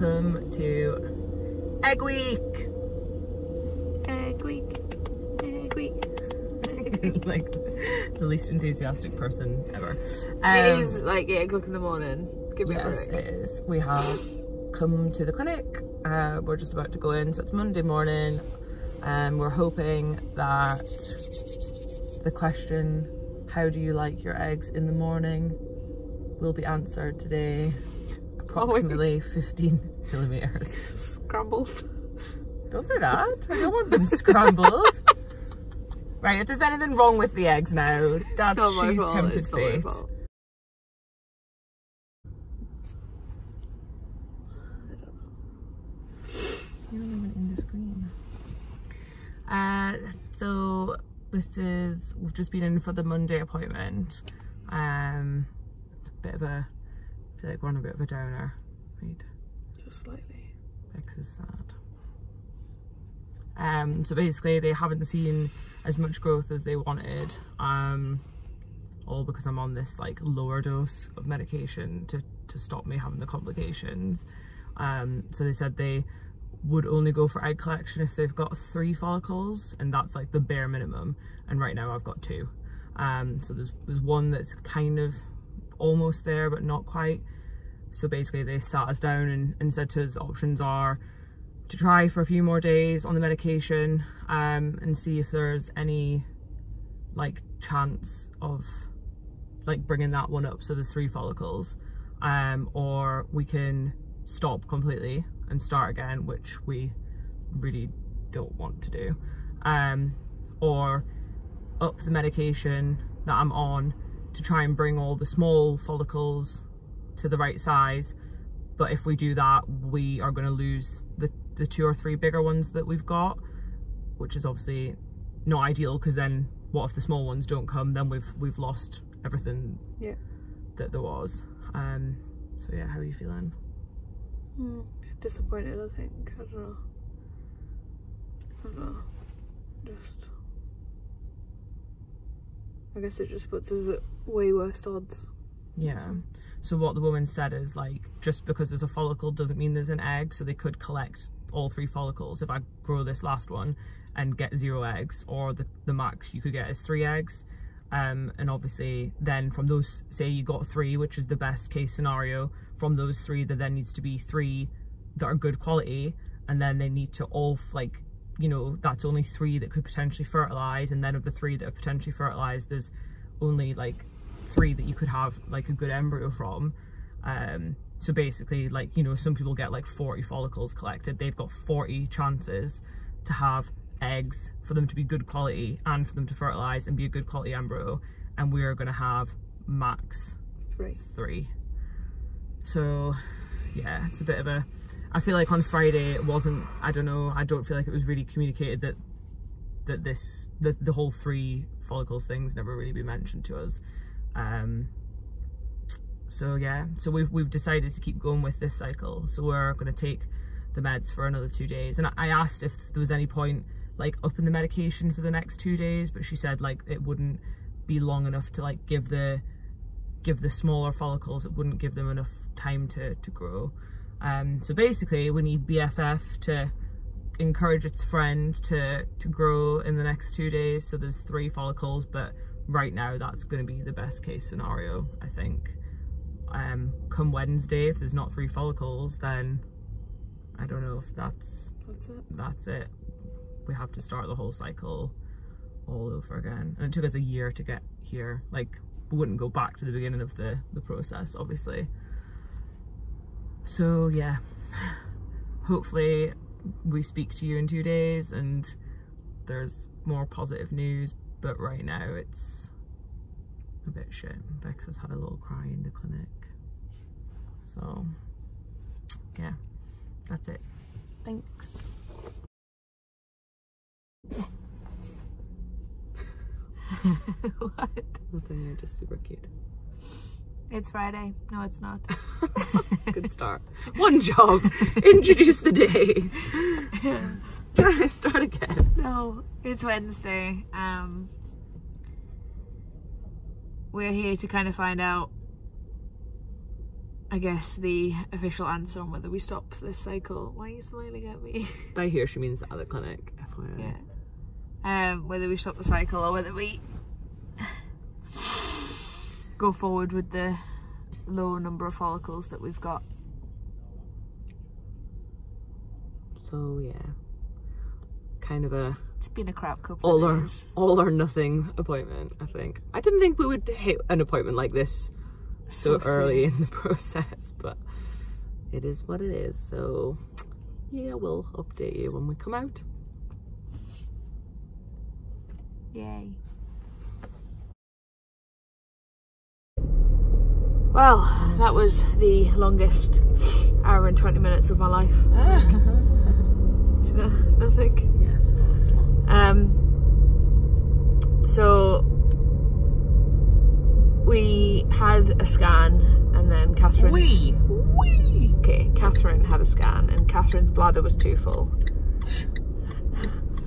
welcome to Egg Week. Egg Week. Egg Week. Like the least enthusiastic person ever. It is like 8 o'clock in the morning. Give me a break. Yes, it is. We have come to the clinic. We're just about to go in, so it's Monday morning. We're hoping that the question, how do you like your eggs in the morning, will be answered today. Approximately 15 millimeters. Scrambled. Don't say that. I don't want them scrambled. Right, if there's anything wrong with the eggs now, that's she's tempted fate. You're not even in the screen. So this is, we've just been in for the Monday appointment. It's a bit of a, I feel like we're on a bit of a downer. Right? Just slightly. Bex is sad. So basically they haven't seen as much growth as they wanted, all because I'm on this like lower dose of medication to stop me having the complications. So they said they would only go for egg collection if they've got 3 follicles, and that's like the bare minimum, and right now I've got 2. So there's one that's kind of almost there but not quite. So basically they sat us down and said to us the options are to try for a few more days on the medication, and see if there's any like chance of like bringing that one up, so there's 3 follicles, or we can stop completely and start again, which we really don't want to do, or up the medication that I'm on to try and bring all the small follicles to the right size. But if we do that, we are going to lose the 2 or 3 bigger ones that we've got, which is obviously not ideal, because then what if the small ones don't come, then we've lost everything that there was. So yeah, how are you feeling? Disappointed, I think. I don't know. Just, I guess it just puts us at way worse odds. Yeah. So what the woman said is, like, just because there's a follicle doesn't mean there's an egg, so they could collect all 3 follicles if I grow this last one and get 0 eggs, or the max you could get is 3 eggs. And obviously then from those, say you got 3, which is the best case scenario, from those 3 there then needs to be 3 that are good quality, and then they need to all, like, you know, that's only 3 that could potentially fertilize, and then of the 3 that have potentially fertilized, there's only like 3 that you could have like a good embryo from. So basically, like, you know, some people get like 40 follicles collected. They've got 40 chances to have eggs for them to be good quality and for them to fertilize and be a good quality embryo, and we are going to have max 3. So yeah, it's a bit of a, I feel like on Friday it wasn't, I don't know, I don't feel like it was really communicated that the whole 3 follicles thing's never really been mentioned to us. So yeah, so we've decided to keep going with this cycle. So we're going to take the meds for another 2 days, and I asked if there was any point like upping the medication for the next 2 days, but she said like it wouldn't be long enough to like give the smaller follicles, it wouldn't give them enough time to grow. So basically we need BFF to encourage its friend to grow in the next 2 days. So there's 3 follicles, but right now that's going to be the best case scenario, I think. Come Wednesday, if there's not 3 follicles, then I don't know if that's it. We have to start the whole cycle all over again, and it took us a year to get here. Like, we wouldn't go back to the beginning of the process, obviously. So yeah, hopefully we speak to you in 2 days and there's more positive news, but right now it's a bit shit. Bex has had a little cry in the clinic. So yeah, that's it. Thanks. What? Nothing, you're just super cute. It's Friday. No, it's not. Good start. One job. Introduce the day. Try to start again. No, it's Wednesday. We're here to kind of find out I guess, the official answer on whether we stop this cycle. Why are you smiling at me? By here she means at the clinic, FYI. Yeah. Whether we stop the cycle or whether we go forward with the low number of follicles that we've got. So yeah, kind of a... It's been a crap couple of days. All or nothing appointment, I think. I didn't think we would hit an appointment like this so early in the process, but it is what it is. So yeah, we'll update you when we come out. Yay. Well, that was the longest hour and 20 minutes of my life. Nothing? Yes, it's long. So we had a scan, and then Kathryn... Okay, Kathryn had a scan, and Kathryn's bladder was too full.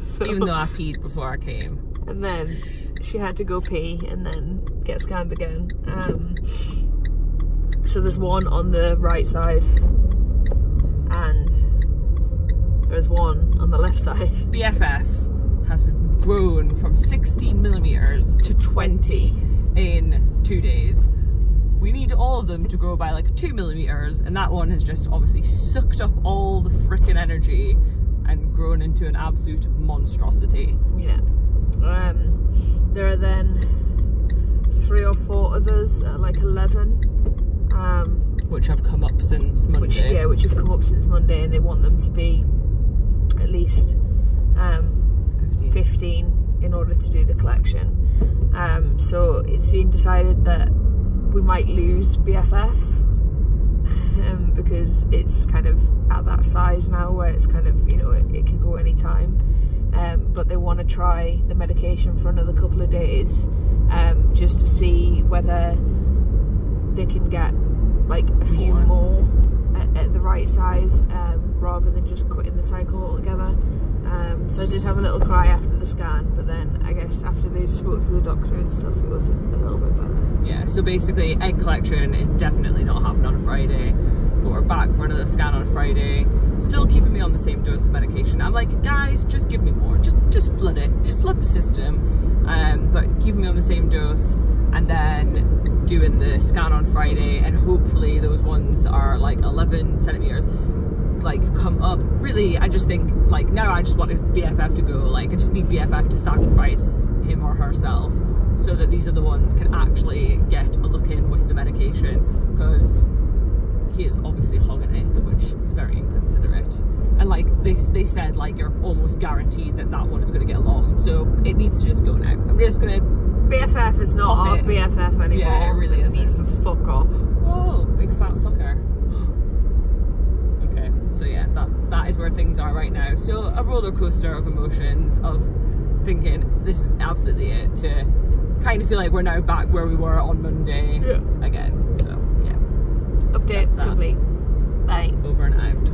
So, even though I peed before I came. And then she had to go pee and then get scanned again. So there's one on the right side and there's one on the left side. BFF has grown from 16 millimeters to 20 in 2 days. We need all of them to grow by like 2 millimeters, and that one has just obviously sucked up all the freaking energy and grown into an absolute monstrosity. Yeah. There are then 3 or 4 others at like 11. Which have come up since Monday. Which have come up since Monday, and they want them to be at least 15 in order to do the collection. So it's been decided that we might lose BFF because it's kind of at that size now where it's kind of, you know, it can go any time. But they want to try the medication for another couple of days just to see whether they can get like a few more at the right size rather than just quitting the cycle altogether. So I did have a little cry after the scan, but then I guess after they spoke to the doctor and stuff, it was a little bit better. Yeah, so basically egg collection is definitely not happening on a Friday, but we're back for another scan on Friday. Still keeping me on the same dose of medication. I'm like, guys, just give me more, just flood it, just flood the system, but keeping me on the same dose, and then doing the scan on Friday, and hopefully those ones that are like 11 centimeters like come up. Really, I just think like now I just wanted BFF to go, like I just need BFF to sacrifice him or herself so that these other ones can actually get a look in with the medication, because he is obviously hogging it, which is very inconsiderate. And like they said, like you're almost guaranteed that that one is going to get lost, so it needs to just go now. I'm just gonna... BFF is not our BFF anymore. Yeah, it really is. It needs to fuck off. Whoa, big fat fucker. Okay, so yeah, that is where things are right now. So a roller coaster of emotions, of thinking this is absolutely it, to kind of feel like we're now back where we were on Monday again. So yeah. Update complete. Bye. Over and out.